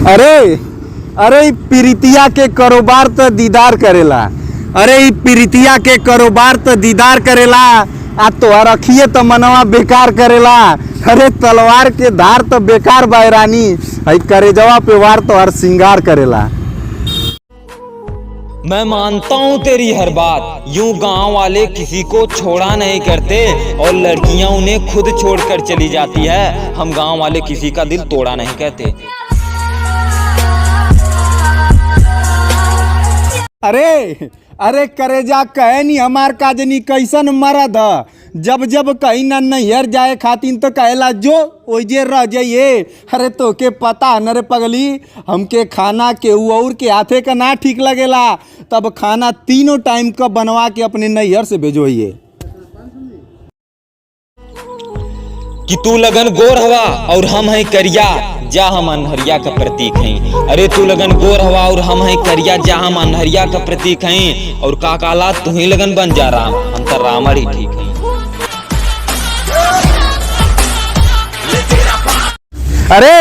अरे अरे ई प्रीतिया के कारोबार त दीदार करेला। अरे ई प्रीतिया के कारोबार त दीदार करेला आ तोहर अखिए त मनवा बेकार करेला। अरे तलवार के धार त बेकार बायरानी हई करेजवा पे वार तोहर सिंगार करेला। मैं मानता हूँ तेरी हर बात, यूं गांव वाले किसी को छोड़ा नहीं करते और लड़कियां उन्हें खुद छोड़कर चली जाती है। हम गांव वाले किसी का दिल तोड़ा नहीं कहते। अरे अरे करेजा कहे नी हमार काजनी कैसन मरद ह, जब जब कहीं ना नैहर जाए खातिन तो कहेला जो ओइजे रह जाइए। अरे तो के पता न रे पगली, हमके खाना केहू और के हाथे का ना ठीक लगेला, तब खाना तीनों टाइम का बनवा के अपने नैहर से भेजोइए। कि तू लगन गोर हवा और हम हैं करिया, जा हम अनहरिया का प्रतीक हैं। अरे तू लगन गोर हवा और हम हैं करिया, जा हम अनहरिया का प्रतीक हैं। और का काला तू ही लगन बन जा राम, हम तो रामर ही ठीक हैं। अरे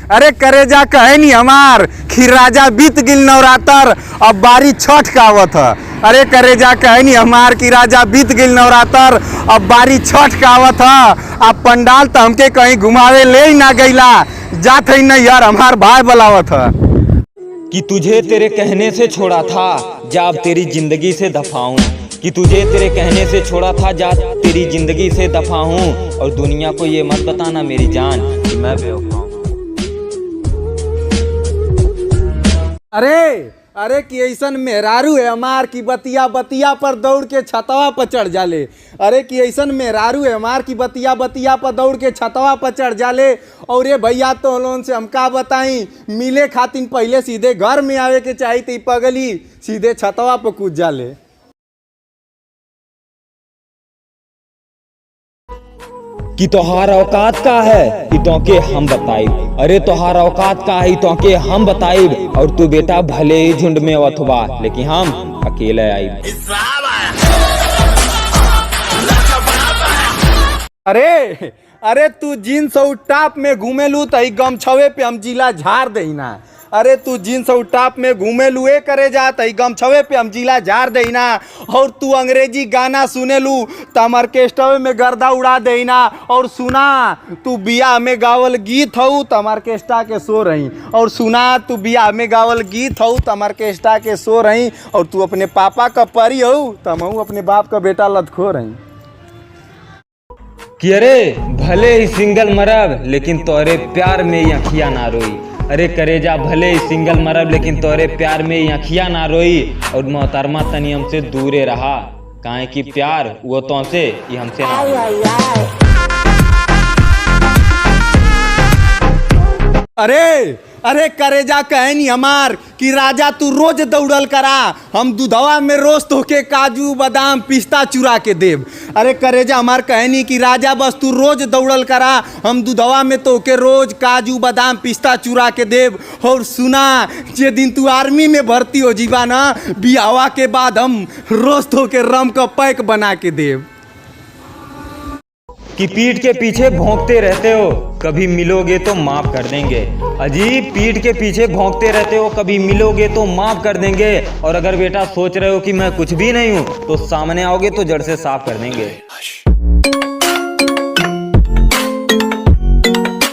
अरे करेजा कहे नी हमार कि राजा बीत गिल नवरात्र अब बारी छठ का आवत है। अरे करेजा कहे नी हमार कि राजा बीत गिल नवरात्र अब बारी छठ का आवत है। अब पंडाल तो हमके कहीं घुमावे ले ही ना गईला, जात ही नहीं यार हमार भाई बुलावत है। कि तुझे तेरे कहने से छोड़ा था, जा अब तेरी जिंदगी से दफा हूँ। कि तुझे तेरे कहने से छोड़ा था, जा तेरी जिंदगी से दफा हूँ। और दुनिया को ये मत बताना मेरी जान कि मैं बेवफा हूँ। अरे अरे कि ऐसन मेहरारू है हमार की बतिया बतिया पर दौड़ के छतवा पर चढ़ जाले। अरे कि ऐसन मेहरारू है हमार की बतिया बतिया पर दौड़ के छतवा पर चढ़ जाले। और ये भैया तो लोन से हम का बताई, मिले खातिन पहले सीधे घर में आवे के चाहिए थी, पगली सीधे छतवा पर कूद जाले। कि तोहार औकात का है कि तोके हम बताइब। अरे तोहार औकात का है तोके हम बताइब। और तू बेटा भले ही झुंड में अथवा, लेकिन हम अकेले आइब। अरे अरे तू जीन्स और टॉप में घूमेलू तो गमछवे पे हम जिला झाड़ देना। अरे तू जीन्स और टॉप में घूमेलू ए करे जा तो गमछवे पे हम जिला झाड़ देना। और तू अंग्रेजी गाना सुनेलू तो हम ऑर्केस्ट्रा में गर्दा उड़ा देना। और सुना तू बियाह में गावल गीत हो तो हम ऑर्केस्ट्रा के सो रही। और सुना तू बियाह में गावल गीत हो तो हम ऑर्केस्ट्रा के सो रही। और तू अपने पापा का परी हो तो हम अपने बाप का बेटा लतखो रही। कि अरे भले ही सिंगल मरब लेकिन तोरे प्यार में ही अखियां ना रोई। अरे करेजा भले ही सिंगल मरब लेकिन तोरे प्यार में ही अखियां ना रोई। और मोहतरमा तनी हमसे दूरे रहा, काहे कि प्यार वो तो से ही हमसे ना रोई। अरे अरे करेजा कहे नी हमार कि राजा तू रोज दौड़ल करा, हम दूधवा में रोज तोके काजू बादाम पिस्ता चुरा के देव। अरे करेजा हमार कहे नी कि राजा बस तू रोज दौड़ल करा, हम दूधवा में तोके रोज काजू बादाम पिस्ता चुरा के देव। और सुना जे दिन तू आर्मी में भर्ती हो जीवा ना, बियावा के बाद हम रोज तोके रम का पैक बना के देव। कि पीठ के पीछे भौंकते रहते हो, कभी मिलोगे तो माफ कर देंगे। अजीब पीठ के पीछे भौंकते रहते हो, कभी मिलोगे तो माफ कर देंगे। और अगर बेटा सोच रहे हो कि मैं कुछ भी नहीं हूँ तो सामने आओगे तो जड़ से साफ कर देंगे।